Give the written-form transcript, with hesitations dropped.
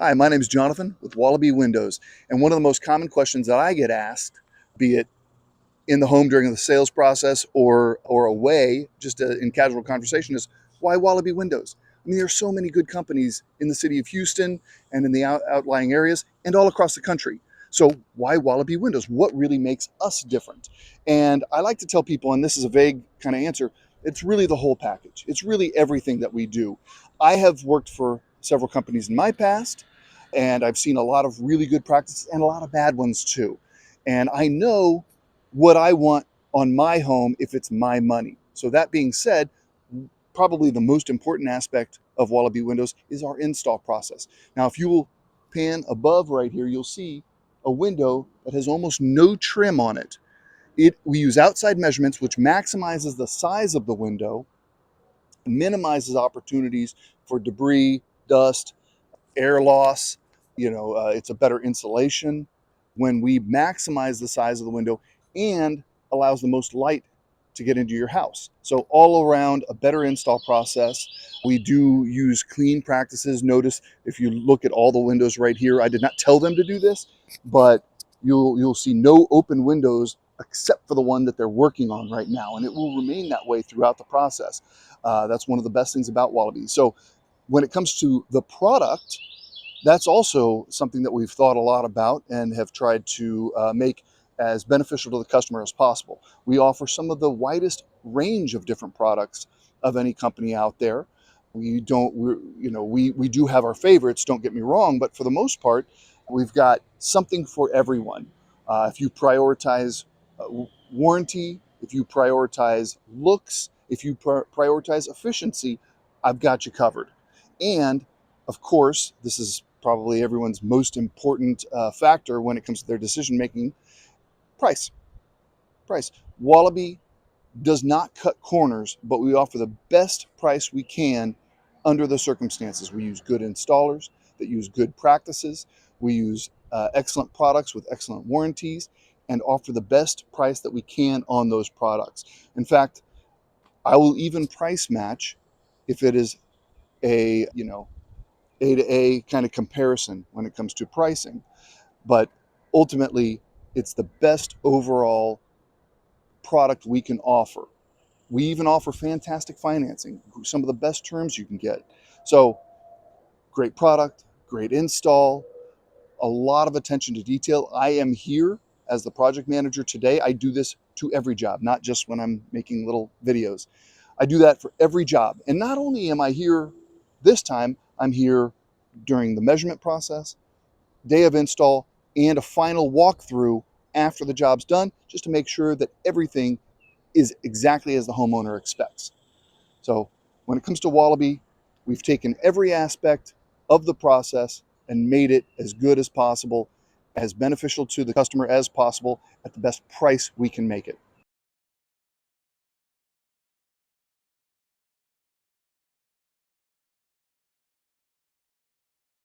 Hi, my name is Jonathan with Wallaby Windows, and one of the most common questions that I get asked, be it in the home during the sales process or away, just in casual conversation, is why Wallaby Windows? I mean, there are so many good companies in the city of Houston and in the outlying areas and all across the country. So why Wallaby Windows? What really makes us different? And I like to tell people, and this is a vague kind of answer, it's really the whole package. It's really everything that we do. I have worked for several companies in my past, and I've seen a lot of really good practices and a lot of bad ones too. And I know what I want on my home if it's my money. So that being said, probably the most important aspect of Wallaby Windows is our install process. Now, if you will pan above right here, you'll see a window that has almost no trim on it. We use outside measurements, which maximizes the size of the window, minimizes opportunities for debris, dust, air loss. It's a better insulation when we maximize the size of the window and allows the most light to get into your house. So all around a better install process. We do use clean practices. Notice if you look at all the windows right here, I did not tell them to do this, but you'll see no open windows except for the one that they're working on right now, and it will remain that way throughout the process. That's one of the best things about Wallaby. So when it comes to the product, that's also something that we've thought a lot about and have tried to make as beneficial to the customer as possible. We offer some of the widest range of different products of any company out there. We do have our favorites, don't get me wrong, but for the most part, we've got something for everyone. If you prioritize warranty, if you prioritize looks, if you prioritize efficiency, I've got you covered. And of course, this is probably everyone's most important factor when it comes to their decision making: price. Price. Wallaby does not cut corners, but we offer the best price we can under the circumstances. We use good installers that use good practices. We use excellent products with excellent warranties and offer the best price that we can on those products. In fact, I will even price match if it is a, A to A kind of comparison when it comes to pricing. But ultimately, it's the best overall product we can offer. We even offer fantastic financing, some of the best terms you can get. So, great product, great install, a lot of attention to detail. I am here as the project manager today. I do this to every job, not just when I'm making little videos. I do that for every job. And not only am I here this time, I'm here during the measurement process, day of install, and a final walkthrough after the job's done, just to make sure that everything is exactly as the homeowner expects. So when it comes to Wallaby, we've taken every aspect of the process and made it as good as possible, as beneficial to the customer as possible, at the best price we can make it.